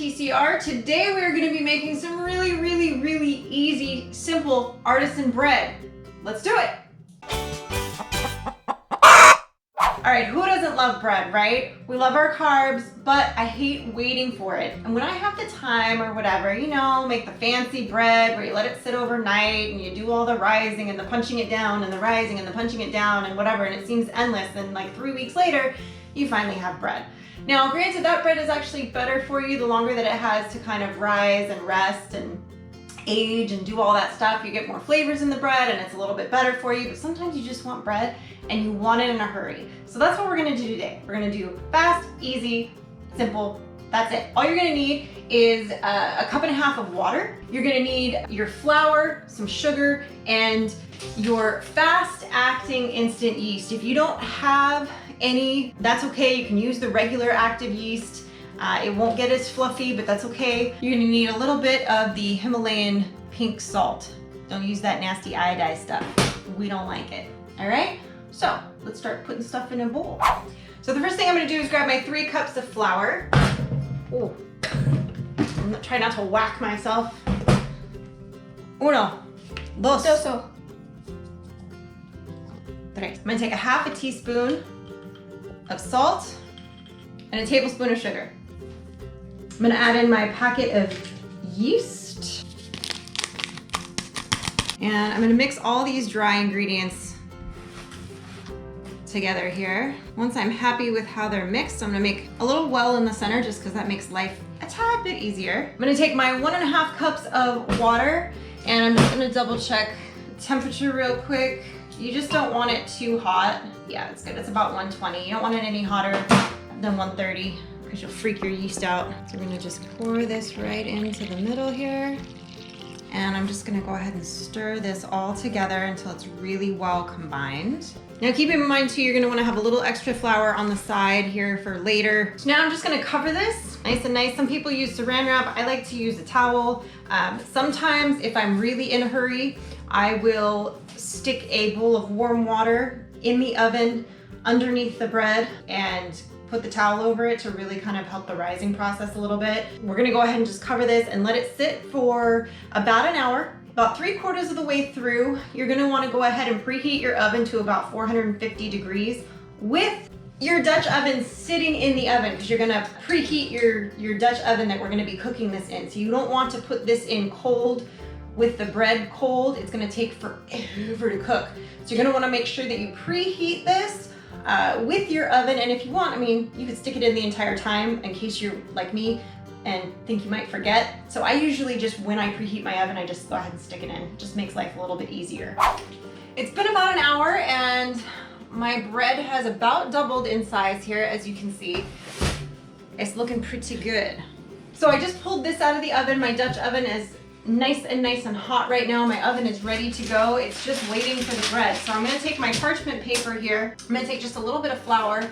TCR. Today we are going to be making some really easy, simple artisan bread. Let's do it. All right, who doesn't love bread, right? We love our carbs, but I hate waiting for it. And when I have the time or whatever, you know, make the fancy bread where you let it sit overnight and you do all the rising and the punching it down and the rising and the punching it down and whatever, and it seems endless, and like 3 weeks later, you finally have bread. Now, granted, that bread is actually better for you the longer that it has to kind of rise and rest and age and do all that stuff. You get more flavors in the bread and it's a little bit better for you, but sometimes you just want bread and you want it in a hurry. So that's what we're gonna do today. We're gonna do fast, easy, simple, that's it. All you're gonna need is a cup and a half of water. You're gonna need your flour, some sugar, and your fast acting instant yeast. If you don't have any, that's okay. You can use the regular active yeast. It won't get as fluffy, but that's okay. You're gonna need a little bit of the Himalayan pink salt. Don't use that nasty iodized stuff. We don't like it, all right? So let's start putting stuff in a bowl. So the first thing I'm gonna do is grab my 3 cups of flour. Oh, I'm gonna try not to whack myself. Uno, dos. So. Okay, I'm gonna take a half a teaspoon of salt and a tablespoon of sugar. I'm gonna add in my packet of yeast. And I'm gonna mix all these dry ingredients together here. Once I'm happy with how they're mixed, I'm gonna make a little well in the center just because that makes life a tad bit easier. I'm gonna take my 1.5 cups of water and I'm just gonna double check temperature real quick. You just don't want it too hot. Yeah, it's good, it's about 120. You don't want it any hotter than 130 because you'll freak your yeast out. So we're gonna just pour this right into the middle here. And I'm just gonna go ahead and stir this all together until it's really well combined. Now keep in mind too, you're gonna wanna have a little extra flour on the side here for later. So now I'm just gonna cover this nice and nice. Some people use saran wrap. I like to use a towel. Sometimes if I'm really in a hurry, I will stick a bowl of warm water in the oven underneath the bread and put the towel over it to really kind of help the rising process a little bit. We're gonna go ahead and just cover this and let it sit for about an hour. About 3/4 of the way through, you're gonna wanna go ahead and preheat your oven to about 450 degrees with your Dutch oven sitting in the oven, because you're gonna preheat your Dutch oven that we're gonna be cooking this in. So you don't want to put this in cold with the bread cold. It's gonna take forever to cook. So you're gonna wanna make sure that you preheat this with your oven, and if you want, I mean, you could stick it in the entire time in case you're like me and think you might forget. So I usually just, when I preheat my oven, I just go ahead and stick it in. It just makes life a little bit easier. It's been about an hour and my bread has about doubled in size here, as you can see. It's looking pretty good. So I just pulled this out of the oven. My Dutch oven is nice and hot right now. My oven is ready to go. It's just waiting for the bread. So I'm gonna take my parchment paper here. I'm gonna take just a little bit of flour.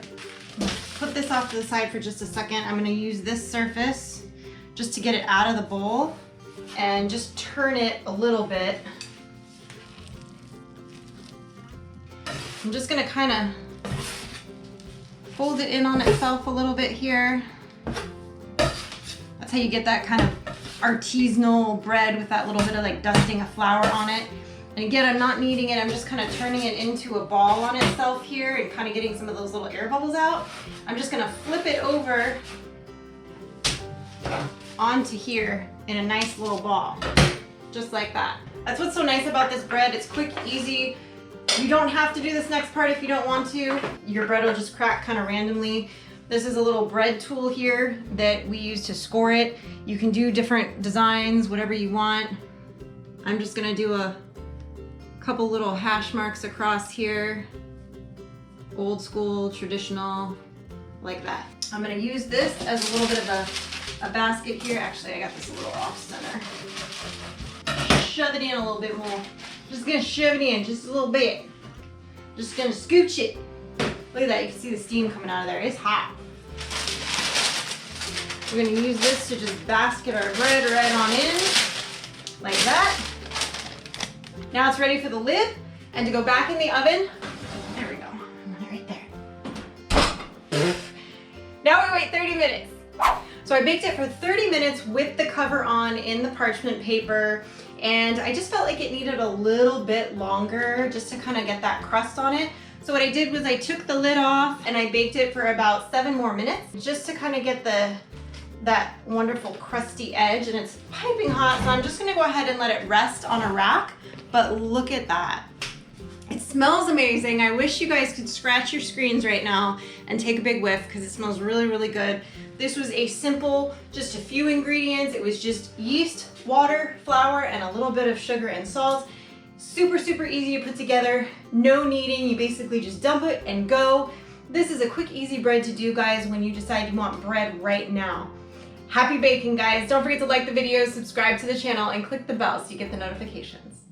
Put this off to the side for just a second. I'm gonna use this surface just to get it out of the bowl and just turn it a little bit. I'm just gonna kind of fold it in on itself a little bit here. That's how you get that kind of artisanal bread with that little bit of like dusting of flour on it. And again, I'm not kneading it, I'm just kind of turning it into a ball on itself here and kind of getting some of those little air bubbles out. I'm just gonna flip it over onto here in a nice little ball, just like that. That's what's so nice about this bread. It's quick, easy. You don't have to do this next part if you don't want to. Your bread will just crack kind of randomly. This is a little bread tool here that we use to score it. You can do different designs, whatever you want. I'm just gonna do a couple little hash marks across here. Old school, traditional, like that. I'm gonna use this as a little bit of a basket here. Actually, I got this a little off center. Shove it in a little bit more. Just gonna shove it in just a little bit. Just gonna scooch it. Look at that, you can see the steam coming out of there. It's hot. We're gonna use this to just basket our bread right on in, like that. Now it's ready for the lid and to go back in the oven. There we go, right there. Now we wait 30 minutes. So I baked it for 30 minutes with the cover on in the parchment paper, and I just felt like it needed a little bit longer just to kind of get that crust on it. So what I did was I took the lid off and I baked it for about 7 more minutes just to kind of get that wonderful crusty edge, and it's piping hot, so I'm just gonna go ahead and let it rest on a rack. But look at that. It smells amazing. I wish you guys could scratch your screens right now and take a big whiff because it smells really, really good. This was a simple, just a few ingredients. It was just yeast, water, flour, and a little bit of sugar and salt. Super, super easy to put together. No kneading, you basically just dump it and go. This is a quick, easy bread to do, guys, when you decide you want bread right now. Happy baking, guys. Don't forget to like the video, subscribe to the channel, and click the bell so you get the notifications.